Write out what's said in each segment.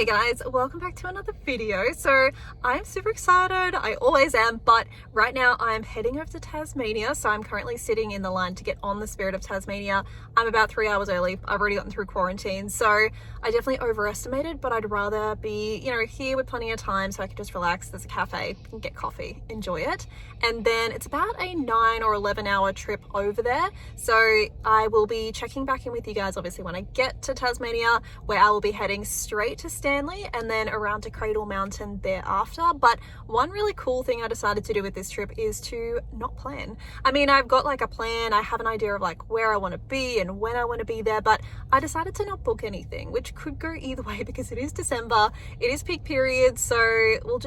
Hey guys, welcome back to another video. So I'm super excited, I always am, but right now I'm heading over to Tasmania. So I'm currently sitting in the line to get on the Spirit of Tasmania. I'm about 3 hours early. I've already gotten through quarantine, so I definitely overestimated, but I'd rather be, here with plenty of time so I can just relax. There's a cafe, and get coffee, enjoy it. And then it's about a 9 or 11 hour trip over there. So I will be checking back in with you guys obviously when I get to Tasmania, where I will be heading straight to Stanley and then around to Cradle Mountain thereafter. But one really cool thing I decided to do with this trip is to not plan. I mean, I've got like a plan, I have an idea of like where I want to be and when I want to be there, but I decided to not book anything, which could go either way because it is December, it is peak period, so we'll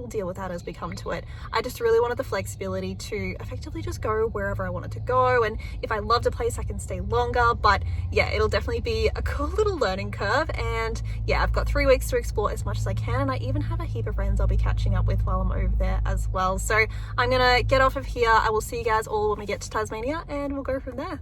deal with that as we come to it. I just really wanted the flexibility to effectively just go wherever I wanted to go, and if I loved a place I can stay longer. But yeah, it'll definitely be a cool little learning curve, and yeah, I've got 3 weeks to explore as much as I can, and I even have a heap of friends I'll be catching up with while I'm over there as well. So I'm gonna get off of here. I will see you guys all when we get to Tasmania and we'll go from there.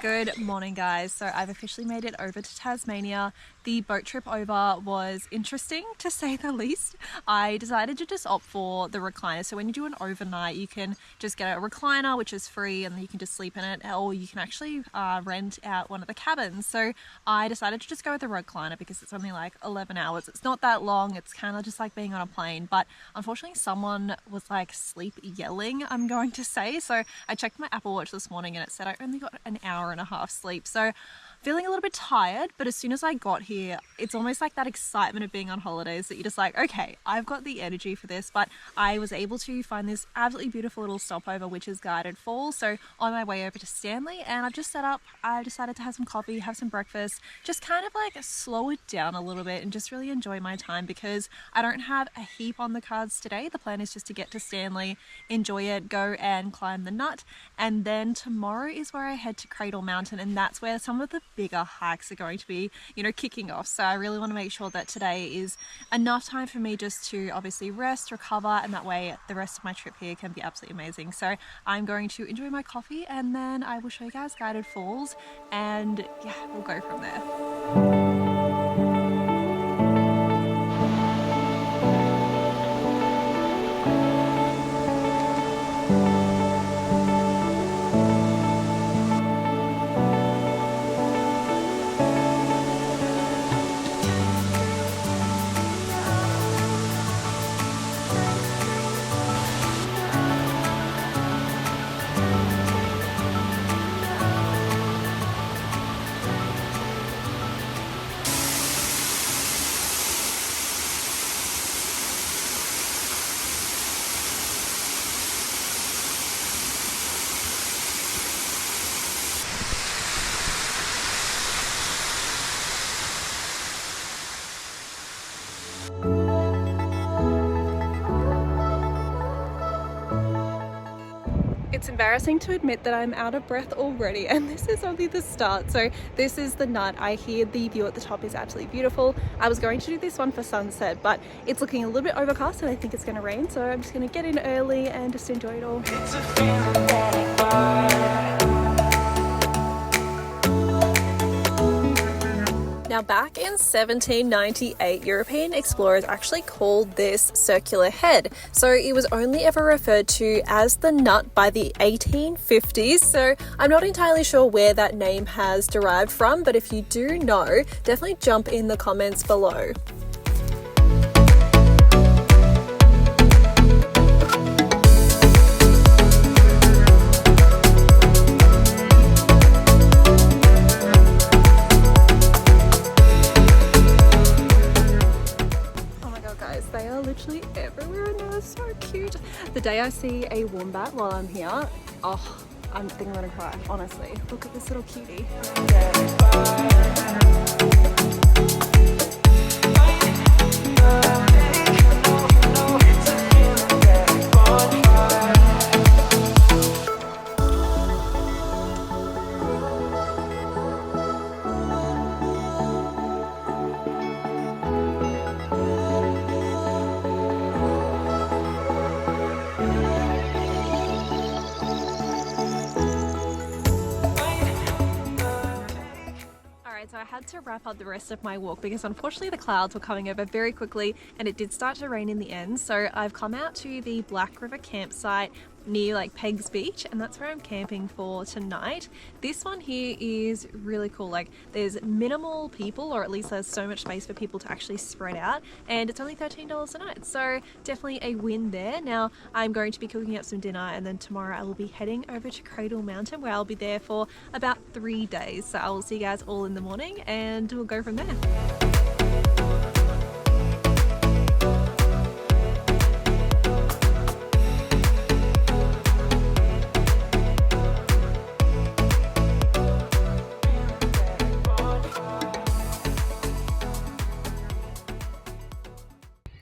Good morning guys. So I've officially made it over to Tasmania. The boat trip over was interesting to say the least. I decided to just opt for the recliner. So when you do an overnight, you can just get a recliner, which is free, and then you can just sleep in it, or you can actually rent out one of the cabins. So I decided to just go with the recliner because it's only like 11 hours. It's not that long. It's kind of just like being on a plane, but unfortunately someone was like sleep yelling, I'm going to say. So I checked my Apple Watch this morning and it said I only got an hour and a half sleep. So feeling a little bit tired, but as soon as I got here, it's almost like that excitement of being on holidays that you're just like, okay, I've got the energy for this. But I was able to find this absolutely beautiful little stopover, which is Guided Falls. So on my way over to Stanley, and I've just set up, I decided to have some coffee, have some breakfast, just kind of like slow it down a little bit and just really enjoy my time because I don't have a heap on the cards today. The plan is just to get to Stanley, enjoy it, go and climb the nut, and then tomorrow is where I head to Cradle Mountain, and that's where some of the bigger hikes are going to be, kicking off. So I really want to make sure that today is enough time for me just to obviously rest, recover, and that way the rest of my trip here can be absolutely amazing. So I'm going to enjoy my coffee and then I will show you guys Guided Falls, and yeah, we'll go from there. It's embarrassing to admit that I'm out of breath already, and this is only the start. So this is the nut. I hear the view at the top is absolutely beautiful. I was going to do this one for sunset, but it's looking a little bit overcast and I think it's going to rain, so I'm just going to get in early and just enjoy it all. Now, back in 1798, European explorers actually called this circular head. So it was only ever referred to as the nut by the 1850s. So I'm not entirely sure where that name has derived from, but if you do know, definitely jump in the comments below. day I see a wombat while I'm here, oh, I think I'm gonna cry, honestly. Look at this little cutie. So I had to wrap up the rest of my walk because unfortunately the clouds were coming over very quickly and it did start to rain in the end. So I've come out to the Black River campsite near like Peggs Beach, and that's where I'm camping for tonight. This one here is really cool. Like there's minimal people, or at least there's so much space for people to actually spread out, and it's only $13 a night, so definitely a win there. Now I'm going to be cooking up some dinner, and then tomorrow I will be heading over to Cradle Mountain where I'll be there for about 3 days. So I will see you guys all in the morning and we'll go from there.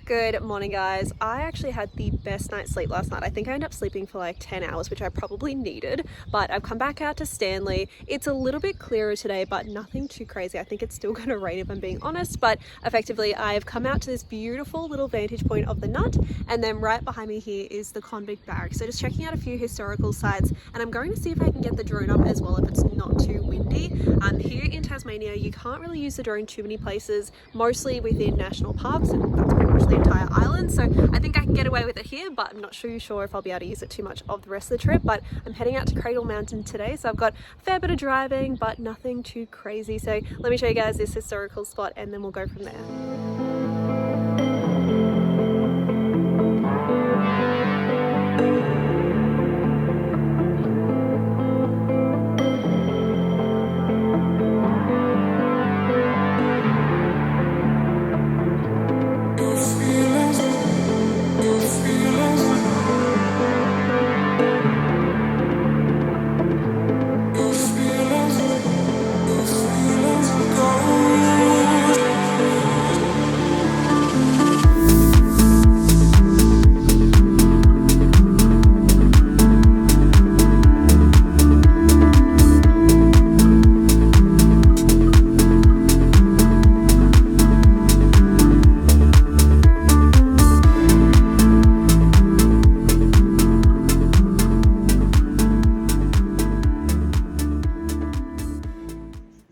Good morning, guys. I actually had the best night's sleep last night. I think I ended up sleeping for like 10 hours, which I probably needed, but I've come back out to Stanley. It's a little bit clearer today, but nothing too crazy. I think it's still going to rain if I'm being honest, but effectively I've come out to this beautiful little vantage point of the Nut, and then right behind me here is the convict barracks. So just checking out a few historical sites, and I'm going to see if I can get the drone up as well if it's not too windy. Here in Tasmania, you can't really use the drone too many places, mostly within national parks, and that's pretty much the entire island. So I think I can get away with it here, but I'm not sure if I'll be able to use it too much of the rest of the trip. But I'm heading out to Cradle Mountain today, so I've got a fair bit of driving, but nothing too crazy. So let me show you guys this historical spot and then we'll go from there.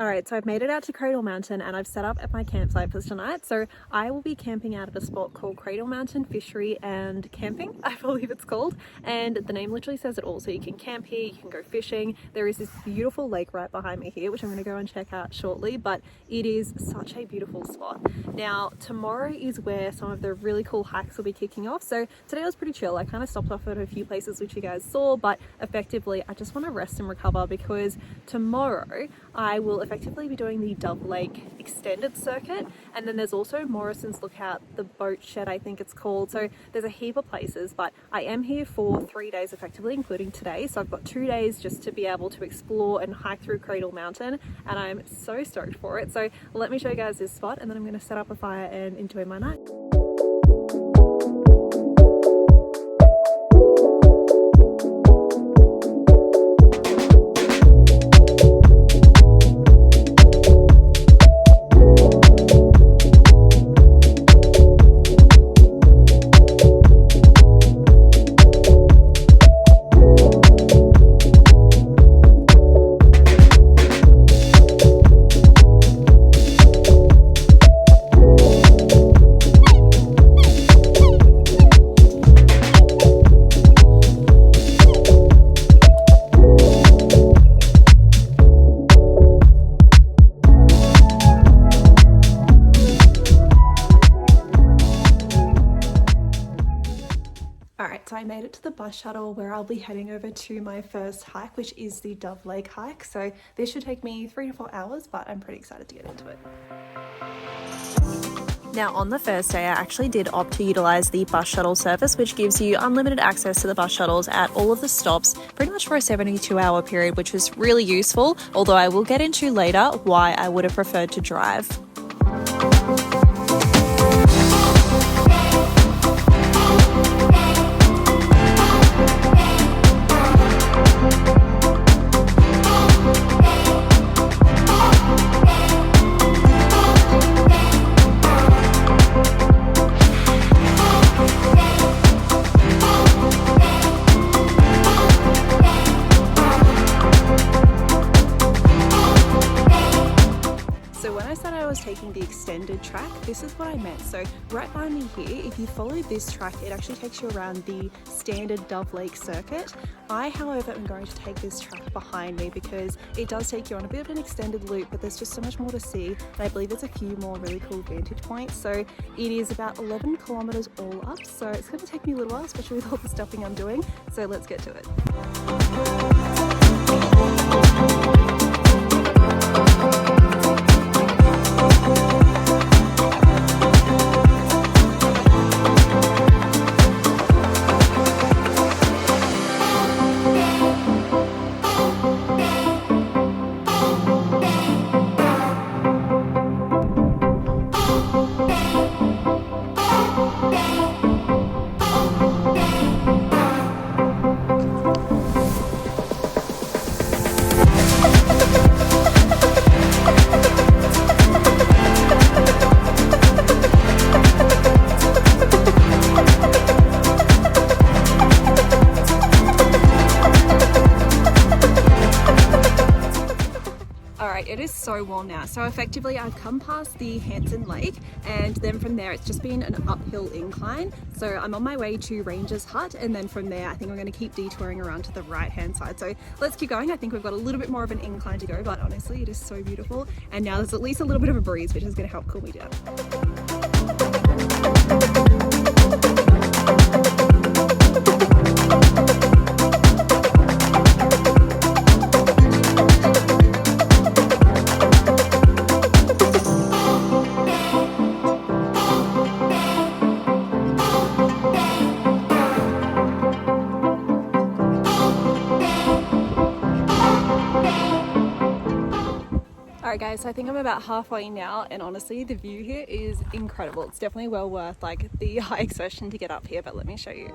Alright, so I've made it out to Cradle Mountain and I've set up at my campsite for tonight. So I will be camping out at a spot called Cradle Mountain Fishery and Camping, I believe it's called. And the name literally says it all. So you can camp here, you can go fishing. There is this beautiful lake right behind me here, which I'm going to go and check out shortly. But it is such a beautiful spot. Now, tomorrow is where some of the really cool hikes will be kicking off. So today was pretty chill. I kind of stopped off at a few places which you guys saw, but effectively I just want to rest and recover because tomorrow I will effectively be doing the Dove Lake extended circuit, and then there's also Morrison's Lookout, the boat shed I think it's called. So there's a heap of places, but I am here for 3 days effectively, including today. So I've got 2 days just to be able to explore and hike through Cradle Mountain, and I'm so stoked for it. So let me show you guys this spot, and then I'm going to set up a fire and enjoy my night. So I made it to the bus shuttle where I'll be heading over to my first hike, which is the Dove Lake hike. So this should take me 3 to 4 hours, but I'm pretty excited to get into it. Now on the first day, I actually did opt to utilise the bus shuttle service, which gives you unlimited access to the bus shuttles at all of the stops pretty much for a 72-hour period, which was really useful, although I will get into later why I would have preferred to drive. Taking the extended track, this is what I meant. So right behind me here, if you follow this track, it actually takes you around the standard Dove Lake circuit. I, however, am going to take this track behind me because it does take you on a bit of an extended loop, but there's just so much more to see, and I believe there's a few more really cool vantage points. So it is about 11 kilometers all up, so it's going to take me a little while, especially with all the stuffing I'm doing. So let's get to it. It is so warm now. So effectively I've come past the Hanson Lake, and then from there it's just been an uphill incline. So I'm on my way to Ranger's Hut, and then from there I think I'm going to keep detouring around to the right hand side. So let's keep going. I think we've got a little bit more of an incline to go, but honestly it is so beautiful, and now there's at least a little bit of a breeze, which is going to help cool me down. Alright guys, so I think I'm about halfway now, and honestly the view here is incredible. It's definitely well worth like the high exertion to get up here, but let me show you.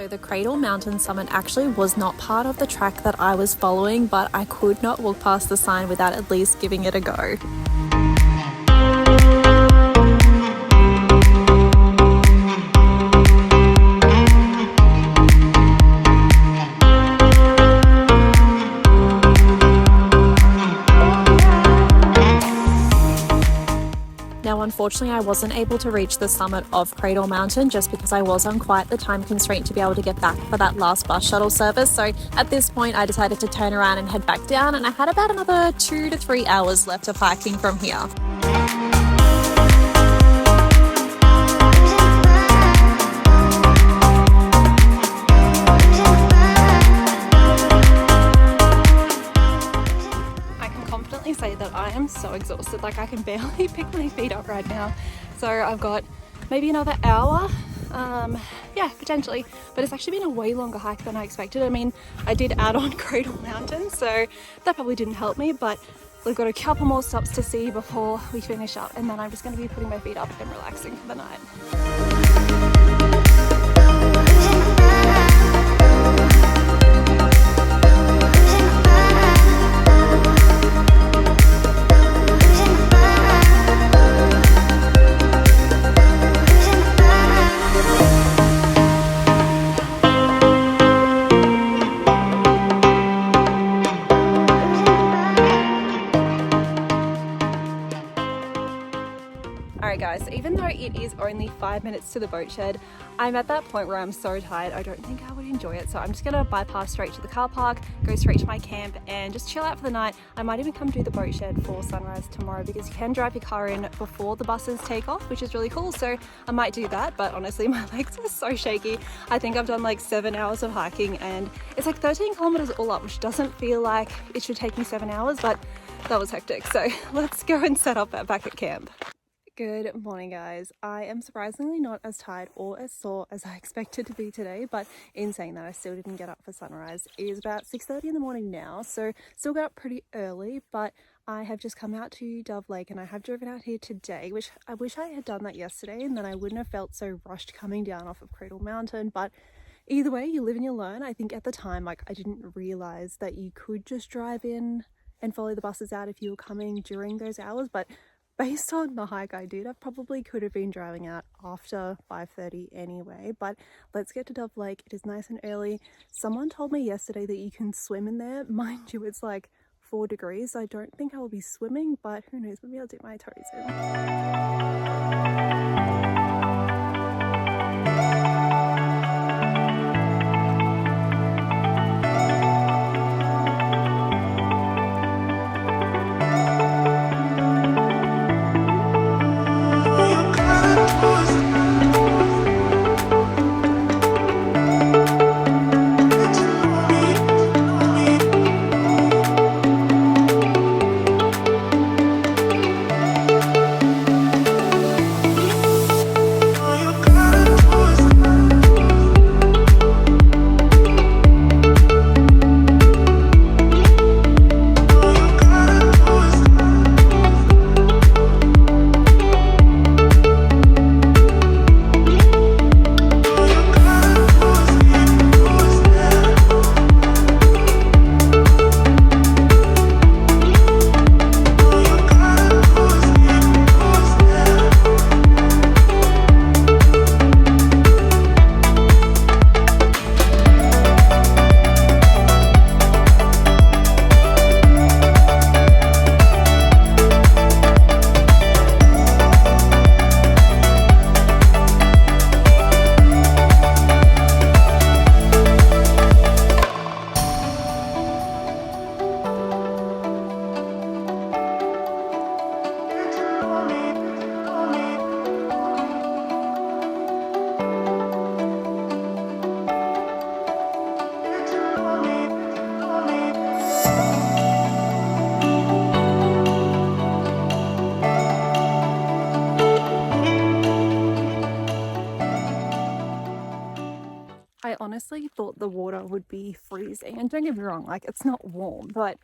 The Cradle Mountain summit actually was not part of the track that I was following, but I could not walk past the sign without at least giving it a go. Now, unfortunately, I wasn't able to reach the summit of Cradle Mountain just because I was on quite the time constraint to be able to get back for that last bus shuttle service. So at this point, I decided to turn around and head back down, and I had about another 2 to 3 hours left of hiking from here. Say that I am so exhausted, like I can barely pick my feet up right now. So I've got maybe another hour, yeah, potentially, but it's actually been a way longer hike than I expected. I mean, I did add on Cradle Mountain, so that probably didn't help me, but we've got a couple more stops to see before we finish up, and then I'm just going to be putting my feet up and relaxing for the night. Alright guys, so even though though it is only 5 minutes to the boat shed, I'm at that point where I'm so tired I don't think I would enjoy it. So I'm just gonna bypass straight to the car park, go straight to my camp and just chill out for the night. I might even come do the boat shed for sunrise tomorrow because you can drive your car in before the buses take off, which is really cool. So I might do that, but honestly my legs are so shaky. I think I've done like 7 hours of hiking and it's like 13 kilometers all up, which doesn't feel like it should take me 7 hours, but that was hectic. So let's go and set up back at camp. Good morning guys. I am surprisingly not as tired or as sore as I expected to be today, but in saying that I still didn't get up for sunrise. It is about 6:30 in the morning now, so still got up pretty early, but I have just come out to Dove Lake and I have driven out here today, which I wish I had done that yesterday and then I wouldn't have felt so rushed coming down off of Cradle Mountain. But either way, you live and you learn. I think at the time, like, I didn't realize that you could just drive in and follow the buses out if you were coming during those hours, but based on the hike I did, I probably could have been driving out after 5:30 anyway. But let's get to Dove Lake. It is nice and early. Someone told me yesterday that you can swim in there. Mind you, it's like 4 degrees. So I don't think I will be swimming, but who knows, maybe I'll dip my toes in. I honestly thought the water would be freezing, and don't get me wrong, like, it's not warm, but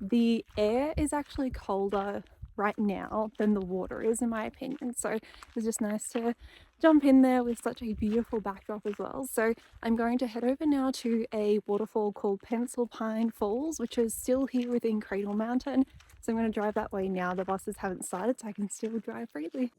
the air is actually colder right now than the water is, in my opinion. So it's just nice to jump in there with such a beautiful backdrop as well. So I'm going to head over now to a waterfall called Pencil Pine Falls, which is still here within Cradle Mountain. So I'm going to drive that way now. The buses haven't started, so I can still drive freely.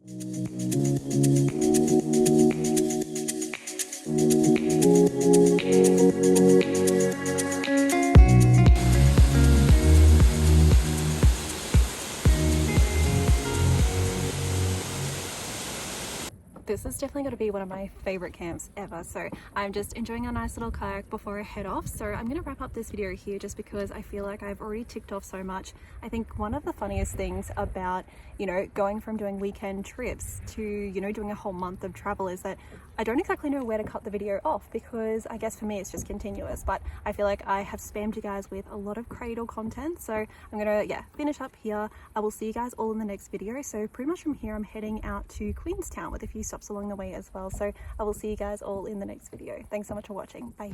This is definitely going to be one of my favorite camps ever, so I'm just enjoying a nice little kayak before I head off. So I'm going to wrap up this video here just because I feel like I've already ticked off so much. I think one of the funniest things about, you know, going from doing weekend trips to, you know, doing a whole month of travel is that I don't exactly know where to cut the video off, because I guess for me it's just continuous, but I feel like I have spammed you guys with a lot of Cradle content. So I'm gonna finish up here. I will see you guys all in the next video. So pretty much from here I'm heading out to Queenstown with a few stops along the way as well. So I will see you guys all in the next video. Thanks so much for watching. Bye.